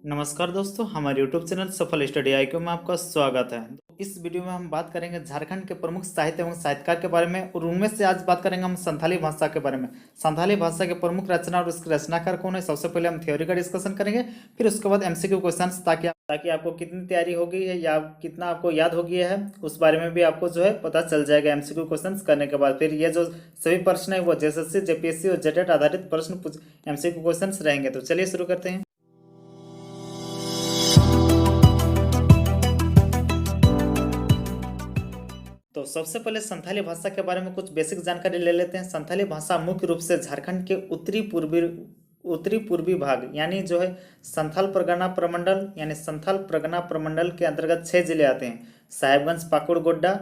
नमस्कार दोस्तों, हमारे YouTube चैनल सफल स्टडी IQ में आपका स्वागत है। इस वीडियो में हम बात करेंगे झारखंड के प्रमुख साहित्य एवं साहित्यकार के बारे में और उनमें से आज बात करेंगे हम संथाली भाषा के बारे में। संथाली भाषा के प्रमुख रचना और उसके रचनाकार कौन है, सबसे पहले हम थ्योरी का डिस्कशन करेंगे, फिर उसके बाद MCQ क्वेश्चन, ताकि आपको कितनी तैयारी हो गई है या कितना आपको याद हो गया है उस बारे में भी आपको जो है पता चल जाएगा MCQ क्वेश्चन करने के बाद। फिर ये जो सभी प्रश्न है वो JSSC, JPSC और JTET आधारित प्रश्न MCQ क्वेश्चन रहेंगे। तो चलिए शुरू करते हैं। तो सबसे पहले संथाली भाषा के बारे में कुछ बेसिक जानकारी ले लेते हैं। संथाली भाषा मुख्य रूप से झारखंड के उत्तरी पूर्वी भाग यानी जो है संथाल परगना प्रमंडल यानी संथाल परगना प्रमंडल के अंतर्गत 6 जिले आते हैं। साहेबगंज, पाकुड़, गोड्डा,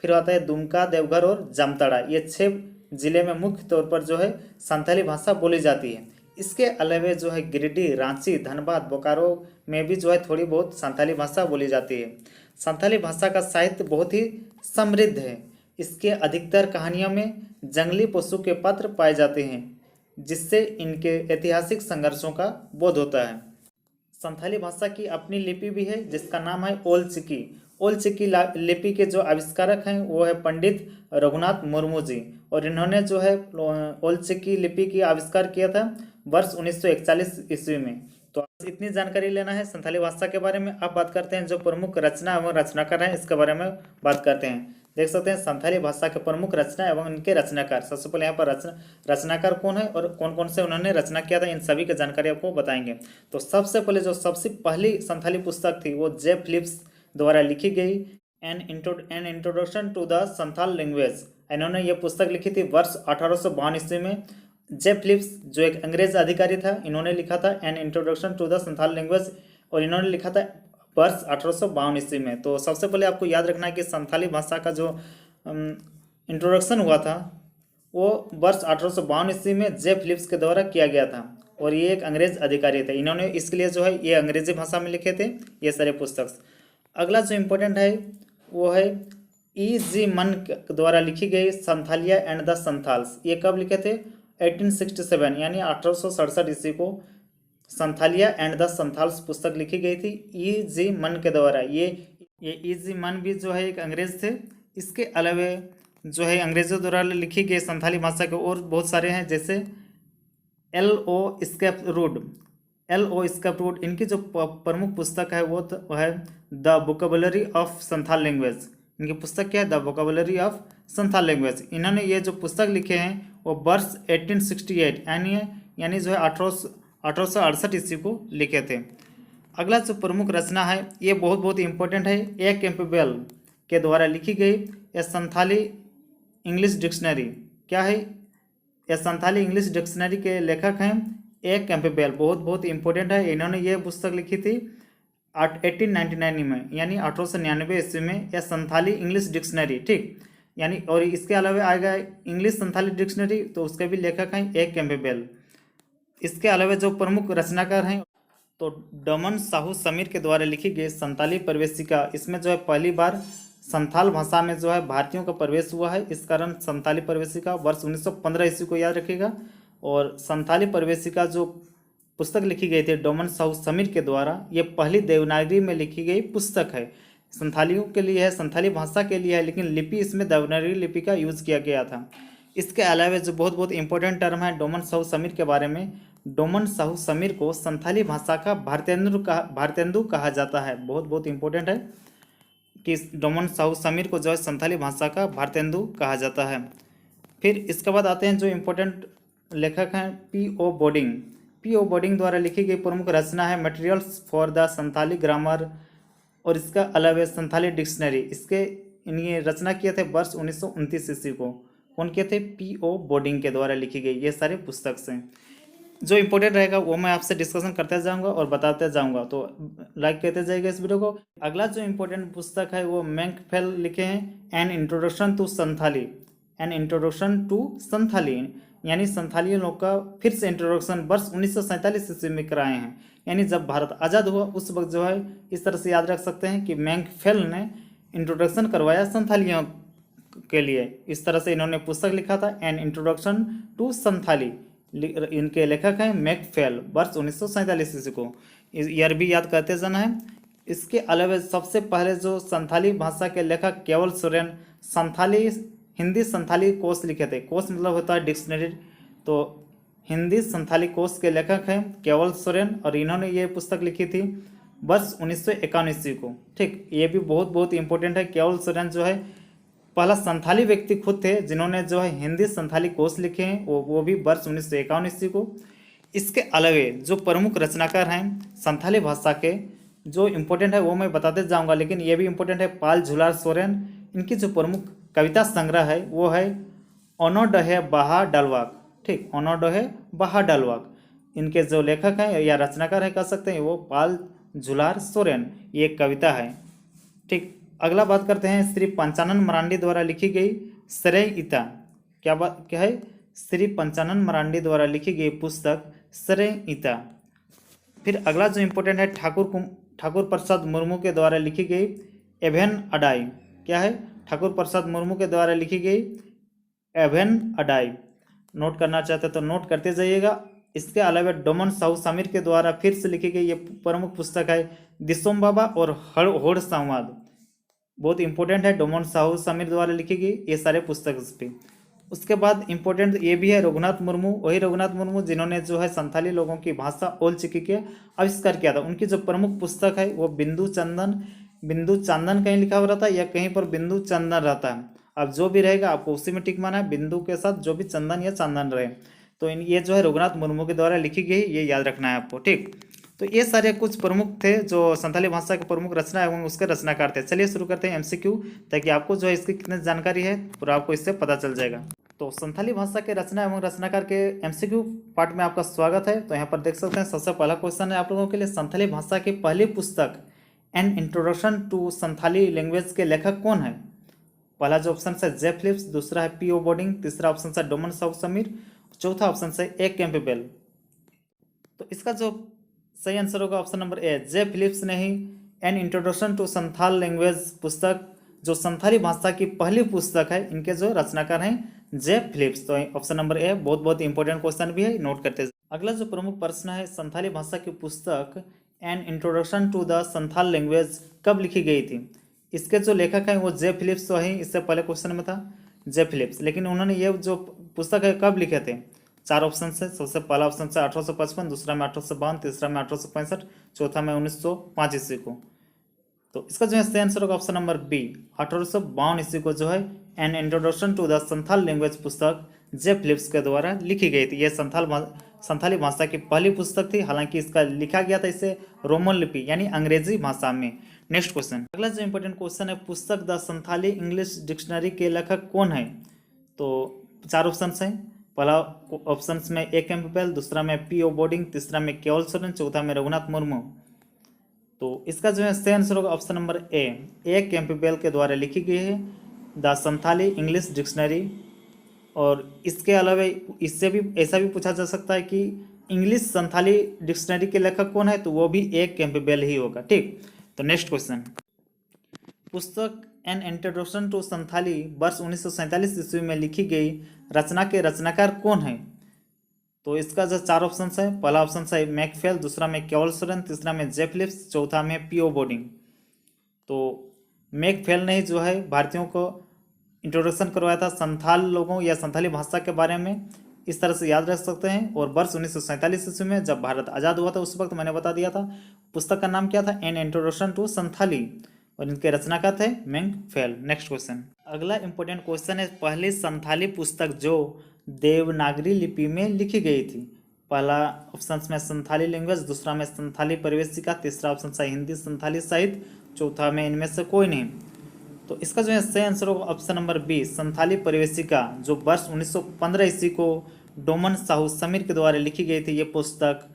फिर आता है दुमका, देवघर और जामताड़ा। ये 6 जिले में मुख्य तौर पर जो है संथाली भाषा बोली जाती है। इसके अलावा जो है गिरिडीह, रांची, धनबाद, बोकारो में भी जो है थोड़ी बहुत संथाली भाषा बोली जाती है। संथाली भाषा का साहित्य बहुत ही समृद्ध है। इसके अधिकतर कहानियों में जंगली पशु के पात्र पाए जाते हैं, जिससे इनके ऐतिहासिक संघर्षों का बोध होता है। संथाली भाषा की अपनी लिपि भी है, जिसका नाम है ओल चिकी। ओल चिकी लिपि के जो आविष्कारक हैं वो है पंडित रघुनाथ मुर्मू जी, और इन्होंने जो है ओल चिकी लिपि की आविष्कार किया था वर्ष 1941 ईस्वी में। तो इतनी जानकारी लेना है संथाली भाषा के बारे में। अब बात करते हैं जो प्रमुख रचना एवं रचनाकार हैं, इसके बारे में बात करते हैं। देख सकते हैं संथाली भाषा के प्रमुख रचना एवं इनके रचनाकार। सबसे पहले यहाँ पर रचनाकार कौन है और कौन कौन से उन्होंने रचना किया था, इन सभी की जानकारी आपको बताएंगे। तो सबसे पहले जो सबसे पहली संथाली पुस्तक थी वो जे फिलिप्स द्वारा लिखी गई an introduction to the Santhal language. इन्होंने ये पुस्तक लिखी थी वर्ष 1852 ईस्वी में। जे फिलिप्स जो एक अंग्रेज अधिकारी था, इन्होंने लिखा था an introduction to the Santhal language, और इन्होंने लिखा था वर्ष 1852 ईस्वी में। तो सबसे पहले आपको याद रखना है कि संथाली भाषा का जो इंट्रोडक्शन हुआ था वो वर्ष 1852 ईस्वी में जे फिलिप्स के द्वारा किया गया था, और ये एक अंग्रेज अधिकारी थे। इन्होंने इसके लिए जो है ये अंग्रेजी भाषा में लिखे थे ये सारे पुस्तक। अगला जो इम्पोर्टेंट है वो है E.G. मन द्वारा लिखी गई संथालिया एंड द संथाल्स। ये कब लिखे थे? 1867 यानी 1867 ईस्वी को संथालिया एंड द संथाल्स पुस्तक लिखी गई थी E.G. मन के द्वारा। ये E.G. मन भी जो है एक अंग्रेज थे। इसके अलावा जो है अंग्रेजों द्वारा लिखी गई संथाली भाषा के और बहुत सारे हैं, जैसे L.O. Skrefsrud. इनकी जो प्रमुख पुस्तक है वो है the vocabulary of Santhal language. इनकी पुस्तक क्या है? The vocabulary of Santhal language. इन्होंने ये जो पुस्तक लिखे हैं वो वर्ष 1868 यानी जो है 1868 ईस्वी को लिखे थे। अगला जो प्रमुख रचना है ये बहुत इंपॉर्टेंट है। ए कैंपबेल के द्वारा लिखी गई यह संथाली इंग्लिश डिक्शनरी। क्या है? यह संथाली इंग्लिश डिक्शनरी के लेखक हैं ए कैंपबेल। बहुत इंपॉर्टेंट है। इन्होंने ये पुस्तक लिखी थी 1899 में यानी 1899 ईस्वी में, यह संथाली इंग्लिश डिक्शनरी, ठीक। यानी और इसके अलावा आएगा इंग्लिश संथाली डिक्शनरी, तो उसके भी लेखक हैं ए कैंपबेल। इसके अलावा जो प्रमुख रचनाकार हैं तो डमन साहू समीर के द्वारा लिखी गई संथाली प्रवेशिका। इसमें जो है पहली बार संथाल भाषा में जो है भारतीयों का प्रवेश हुआ है, इस कारण संथाली प्रवेशिका वर्ष 1915 ईस्वी को याद रखिएगा। और संथाली प्रवेशिका जो पुस्तक लिखी गई थी डोमन साहू समीर के द्वारा, ये पहली देवनागरी में लिखी गई पुस्तक है। संथालियों के लिए है, संथाली भाषा के लिए है, लेकिन लिपि इसमें देवनागरी लिपि का यूज़ किया गया था। इसके अलावा जो बहुत इंपॉर्टेंट टर्म है डोमन साहू समीर के बारे में, डोमन साहू समीर को संथाली भाषा का भारतेंदु कहा जाता है। बहुत इंपॉर्टेंट है कि डोमन साहू समीर को जो है संथाली भाषा का भारतेंदु कहा जाता है। फिर इसके बाद आते हैं जो इम्पोर्टेंट लेखक हैं P.O. बोर्डिंग। P.O. बोर्डिंग द्वारा लिखी गई प्रमुख रचना है materials for the Santhali grammar, और इसका अलावा संथाली डिक्शनरी। इसके इन्हें रचना किए थे वर्ष 1929 ईस्वी को। कौन किए थे? P.O. बोर्डिंग के द्वारा लिखी गई ये सारे पुस्तक से। जो इम्पोर्टेंट रहेगा वो मैं आपसे डिस्कशन करते जाऊंगा और बताते जाऊंगा, तो लाइक करते जाइएगा इस वीडियो को। अगला जो इम्पोर्टेंट पुस्तक है वो मैंकफेल लिखे हैं एन इंट्रोडक्शन टू संथाली, यानी संथाली लोग का फिर से इंट्रोडक्शन वर्ष 1947 ईस्वी में कराए हैं। यानी जब भारत आज़ाद हुआ उस वक्त जो है इस तरह से याद रख सकते हैं कि मैंकफेल ने इंट्रोडक्शन करवाया संथालियों के लिए। इस तरह से इन्होंने पुस्तक लिखा था एन इंट्रोडक्शन टू संथाली। इनके लेखक हैं मैकफेल, वर्ष 1947 ईस्वी को। ईयर भी याद करते जाना है। इसके अलावा सबसे पहले जो संथाली भाषा के लेखक केवल सोरेन संथाली हिंदी संथाली कोश लिखे थे। कोश मतलब होता है डिक्शनरी, तो हिंदी संथाली कोश के लेखक हैं केवल सोरेन, और इन्होंने ये पुस्तक लिखी थी वर्ष 1951 ईस्वी को। ठीक, ये भी बहुत बहुत इंपॉर्टेंट है। केवल सोरेन जो है पहला संथाली व्यक्ति खुद थे जिन्होंने जो है हिंदी संथाली कोश लिखे हैं, वो भी वर्ष 1951 ईस्वी को। इसके अलावे जो प्रमुख रचनाकार हैं संथाली भाषा के, जो इम्पोर्टेंट है वो मैं बताते जाऊंगा, लेकिन ये भी इम्पोर्टेंट है पाल झुलार सोरेन। इनकी जो प्रमुख कविता संग्रह है वो है ओनोडहे बाहा डलवाक। ठीक, ओनोडहे बाहा डलवाक। इनके जो लेखक हैं या रचनाकार है कह सकते हैं वो पाल झुलार सोरेन। ये एक कविता है। ठीक, अगला बात करते हैं श्री पंचानन मरांडी द्वारा लिखी गई सरई इता। क्या है? श्री पंचानन मरांडी द्वारा लिखी गई पुस्तक सरई इता। फिर अगला जो इम्पोर्टेंट है ठाकुर प्रसाद मुर्मू के द्वारा लिखी गई एवेन अडाई। क्या है? ठाकुर प्रसाद मुर्मू के द्वारा लिखी गई एवेन अडाई। नोट करना चाहते तो नोट करते जाइएगा। इसके अलावा डोमन साहू समीर के द्वारा फिर से लिखी गई ये प्रमुख पुस्तक है दिसोम बाबा और होड़ संवाद। बहुत इंपॉर्टेंट है, डोमन साहू समीर द्वारा लिखी गई ये सारे पुस्तक इस पे। उसके बाद इम्पोर्टेंट ये भी है रघुनाथ मुर्मू, वही रघुनाथ मुर्मू जिन्होंने जो है संथाली लोगों की भाषा ओल चिकी के आविष्कार किया था। उनकी जो प्रमुख पुस्तक है वो बिंदु चांदन कहीं लिखा हुआ रहता है या कहीं पर बिंदु चंदन रहता है। अब जो भी रहेगा आपको उसी में टिक माना है, बिंदु के साथ जो भी चंदन या चांदन रहे। तो ये जो है रघुनाथ मुर्मू के द्वारा लिखी गई, ये याद रखना है आपको। ठीक, तो ये सारे कुछ प्रमुख थे जो संथाली भाषा के प्रमुख रचना एवं उसके रचनाकार थे। चलिए शुरू करते हैं एमसीक्यू, ताकि आपको जो है इसकी कितनी जानकारी है पूरा आपको इससे पता चल जाएगा। तो संथाली भाषा के रचना एवं रचनाकार के एमसीक्यू पार्ट में आपका स्वागत है। तो यहाँ पर देख सकते हैं सबसे पहला क्वेश्चन है आप लोगों के लिए, संथाली भाषा की पहली पुस्तक an introduction to Santhali language के लेखक कौन है? पहला जो ऑप्शन है जे फिलिप्स, दूसरा है पी ओ बोर्डिंग, तीसरा ऑप्शन है डोमन साहू समीर, चौथा ऑप्शन है ए कैंपबेल। तो इसका जो सही आंसर होगा option number A, J Phillips ने ही an introduction to Santhal language पुस्तक, जो संथाली भाषा की पहली पुस्तक है, इनके जो रचनाकार हैं जे फिलिप्स। तो ऑप्शन नंबर ए बहुत बहुत इंपॉर्टेंट क्वेश्चन भी है, नोट करते हैं। अगला जो प्रमुख प्रश्न है, संथाली भाषा की पुस्तक an introduction to the Santhal language कब लिखी गई थी? इसके जो लेखक हैं वो जे फिलिप्स तो है, इससे पहले क्वेश्चन में था जे फिलिप्स, लेकिन उन्होंने ये जो पुस्तक है कब लिखे थे? चार ऑप्शन है। सबसे पहला ऑप्शन है 1855, दूसरा में 1852, तीसरा में 1865, चौथा में 1905 ईस्वी को। तो इसका जो है सही आंसर होगा ऑप्शन नंबर बी, 1852 ईस्वी को जो है an introduction to the Santhal language पुस्तक जे फिलिप्स के द्वारा लिखी गई थी। यह संथाली भाषा की पहली पुस्तक थी। हालांकि इसका लिखा गया था इसे रोमन लिपि यानी अंग्रेजी भाषा में। नेक्स्ट क्वेश्चन, अगला जो इंपॉर्टेंट क्वेश्चन है, पुस्तक द संथाली इंग्लिश डिक्शनरी के लेखक कौन है? तो चार ऑप्शन है। पहला ऑप्शन में ए कैंपबेल, दूसरा में पी ओ बोर्डिंग, तीसरा में केवल सोरेन, चौथा में रघुनाथ मुर्मू। तो इसका जो है सही आंसर होगा ऑप्शन नंबर ए कैंपबेल के द्वारा लिखी गई है द संथाली इंग्लिश डिक्शनरी। और इसके अलावा इससे भी ऐसा भी पूछा जा सकता है कि इंग्लिश संथाली डिक्शनरी के लेखक कौन है, तो वो भी ए कैंपबेल ही होगा। ठीक, तो नेक्स्ट क्वेश्चन, पुस्तक एन इंट्रोडक्शन टू संथाली वर्ष 1947 ईस्वी में लिखी गई रचना के रचनाकार कौन है? तो इसका जो चार ऑप्शन है, पहला ऑप्शन है मैकफेल, दूसरा में केवल सोरेन, तीसरा में जे फिलिप्स, चौथा में पी ओ बोर्डिंग। तो मैकफेल ने जो है भारतीयों को इंट्रोडक्शन करवाया था संथाल लोगों या संथाली भाषा के बारे में, इस तरह से याद रख सकते हैं। और वर्ष 1947 ईस्वी में जब भारत आज़ाद हुआ था उस वक्त मैंने बता दिया था पुस्तक का नाम क्या था, एन इंट्रोडक्शन टू संथाली, और इनके रचनाकार थे मैकफेल। नेक्स्ट क्वेश्चन, अगला इंपॉर्टेंट क्वेश्चन है, पहली संथाली पुस्तक जो देवनागरी लिपि में लिखी गई थी। पहला ऑप्शन में संथाली लैंग्वेज, दूसरा में संथाली परिवेशिका, तीसरा ऑप्शन है हिंदी संथाली साहित्य, चौथा में इनमें से कोई नहीं। तो इसका जो है सही आंसर होगा ऑप्शन नंबर बी, संथाली परिवेशिका, जो वर्ष 1915 ईस्वी को डोमन साहू समीर के द्वारा लिखी गई थी। ये पुस्तक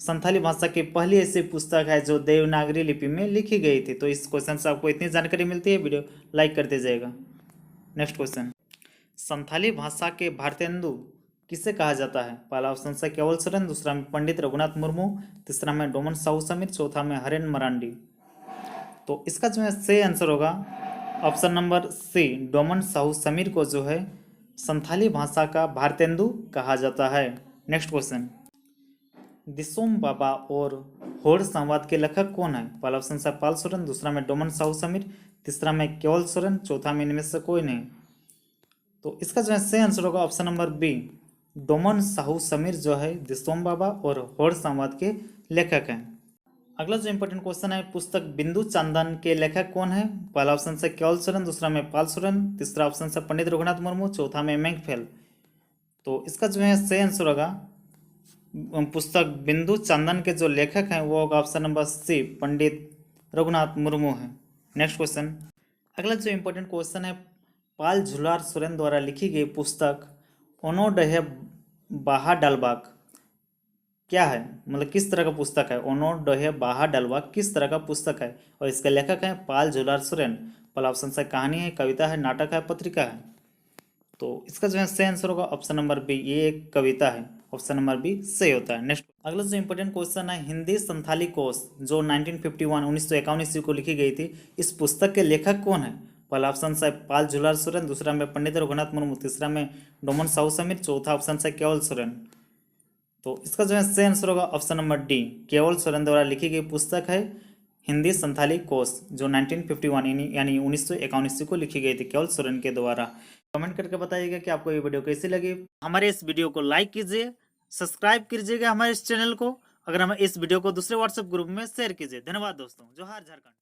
संथाली भाषा की पहली ऐसी पुस्तक है जो देवनागरी लिपि में लिखी गई थी। तो इस क्वेश्चन से आपको इतनी जानकारी मिलती है, वीडियो लाइक करते जाएगा। नेक्स्ट क्वेश्चन, संथाली भाषा के भारतेंदु किसे कहा जाता है? पहला ऑप्शन है केवल सोरेन, दूसरा में पंडित रघुनाथ मुर्मू, तीसरा में डोमन साहू समीर, चौथा में हरेन मरांडी। तो इसका जो है सही आंसर होगा option number C, Doman Sahu Samir को जो है संथाली भाषा का भारतेंदु कहा जाता है। नेक्स्ट क्वेश्चन, दिसोम बाबा और होड़ संवाद के लेखक कौन है? पहला ऑप्शन है पाल सोरेन, दूसरा में डोमन साहू समीर, तीसरा में केवल सोरेन, चौथा में इनमें से कोई नहीं। तो इसका जो है सही आंसर होगा option number B, Doman Sahu Samir जो है दिसोम बाबा और होड़ संवाद के लेखक हैं। अगला जो इंपॉर्टेंट क्वेश्चन है, पुस्तक बिंदु चांदन के लेखक कौन है? पहला ऑप्शन है केवल सोरेन, दूसरा में पाल सोरेन, तीसरा ऑप्शन है पंडित रघुनाथ मुर्मू, चौथा में मैंगफेल। तो इसका जो है सही आंसर होगा पुस्तक बिंदु चांदन के जो लेखक हैं वो होगा ऑप्शन नंबर सी, पंडित रघुनाथ मुर्मू है। नेक्स्ट क्वेश्चन, अगला जो इंपॉर्टेंट क्वेश्चन है, पाल झुलार सोरेन द्वारा लिखी गई पुस्तक ओनो डहे बाहा डालबाग क्या है? मतलब किस तरह का पुस्तक है? ओनो डहे बाहा डालबाग किस तरह का पुस्तक है? और इसके लेखक हैं पाल झुलार सोरेन। पहला ऑप्शन है कहानी है, कविता है, नाटक है, पत्रिका है। तो इसका जो है सही आंसर होगा ऑप्शन नंबर बी, ये एक कविता है। ऑप्शन नंबर बी सही होता है। नेक्स्ट अगला जो इंपॉर्टेंट क्वेश्चन है, हिंदी संथाली कोश जो 1951 1951 ईस्वी को लिखी गई थी, इस पुस्तक के लेखक कौन है? पहला ऑप्शन है पाल झुलार सोरेन, दूसरा में पंडित रघुनाथ मुर्मू, तीसरा में डोमन साहू समीर, चौथा ऑप्शन है केवल सोरेन। तो इसका जो है सही आंसर होगा ऑप्शन नंबर डी, केवल सोरेन द्वारा लिखी गई पुस्तक है हिंदी संथाली कोश जो 1951 यानी 1951 ईस्वी को लिखी गई थी केवल सोरेन के द्वारा। कमेंट करके बताइएगा कि आपको ये वीडियो कैसी लगी। हमारे इस वीडियो को लाइक कीजिए, सब्सक्राइब कीजिएगा हमारे इस चैनल को। अगर हमें इस वीडियो को दूसरे व्हाट्सएप ग्रुप में शेयर कीजिए। धन्यवाद दोस्तों। जोहार झारखंड।